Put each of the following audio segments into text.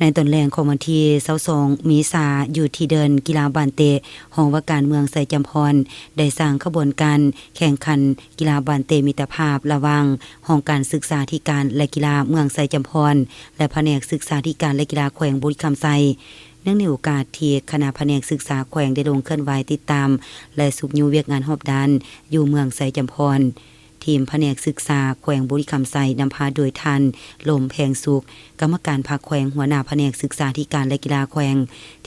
ในตอนแรกของวันที่22เมษายนอยู่ที่เดินกีฬาบานเตห้องว่าการเมืองไสจำพรได้สร้างขบวนการแข่งขันกีฬาบานเตมิตรภาพระหว่างห้องการศึกษาธิการและกีฬาเมืองไสจำพรและแผนกศึกษาธิการและกีฬาแขวงบุรีรัมย์ไซเนื่องในโอกาสที่คณะแผนกศึกษาแขวงได้ลงเคลื่อนไหวติดตามและสุบยูเวียกงานรอบด้านอยู่เมืองไสจำพรทีมแผนกศึกษาแขวงบุรีรัมย์ไซนำพาโดยท่านลมแพงสุขกรรมการภาคแขวงหัวหน้าแผนกศึกษาธิการและกีฬาแขวง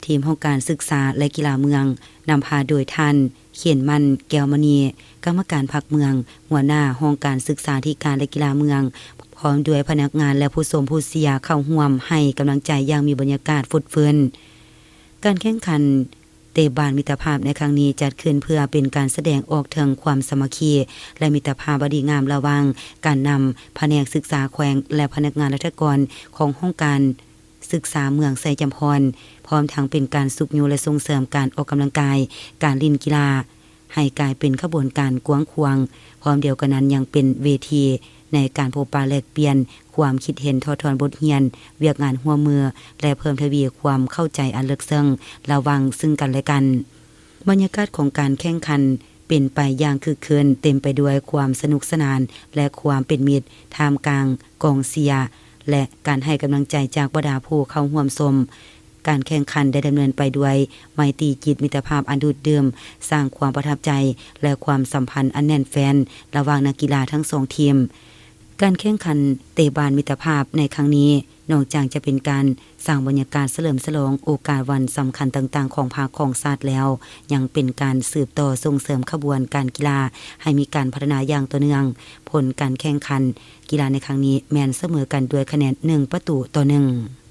ทีมห้องการศึกษาและกีฬาเมืองนำพาโดยท่านเขียนมันแก้วมณีกรรมการภาคเมืองหัวหน้าห้องการศึกษาธิการและกีฬาเมืองพร้อมด้วยพนักงานและผู้ชมผู้เสียเข้าร่วมให้กำลังใจอย่างมีบรรยากาศฟุดฟื้นการแข่งขันเตะบานมิตรภาพในครั้งนี้จัดขึ้นเพื่อเป็นการแสดงออกถึงความสามัคคีและมิตรภาพดีงามระหว่างการนำแผนกศึกษาแขวงและพนักงานราชการของห้องการศึกษาเมืองไสจำพรพร้อมทั้งเป็นการสุขยูและส่งเสริมการออกกำลังกายการเล่นกีฬาให้กลายเป็นขบวนการกว้างขวางพร้อมเดียวกันนั้นยังเป็นเวทีในการพบปะแลกเปลี่ยนความคิดเห็นทอดทอนบทเรียนเวียกงานหัวมือและเพิ่มทวีความเข้าใจอันลึกซึ้งระหว่างซึ่งกันและกันบรรยากาศของการแข่งขันเป็นไปอย่างคึกคืนเต็มไปด้วยความสนุกสนานและความเป็นมิตรท่ามกลางกองเชียร์และการให้กำลังใจจากบรรดาผู้เข้าร่วมชมการแข่งขันได้ดำเนินไปด้วยไมตรีจิตมิตรภาพอันดูดดื่มสร้างความประทับใจและความสัมพันธ์อันแน่นแฟ้นระหว่างนักกีฬาทั้งสองทีมการแข่งขันเตะบานมิตรภาพในครั้งนี้นอกจากจะเป็นการสร้างบรรยากาศเฉลิมฉลองโอกาสวันสำคัญต่างๆของภาคของชาติแล้วยังเป็นการสืบต่อส่งเสริมขบวนการกีฬาให้มีการพัฒนาอย่างต่อเนื่องผลการแข่งขันกีฬาในครั้งนี้แมนเสมอกันด้วยคะแนน1-1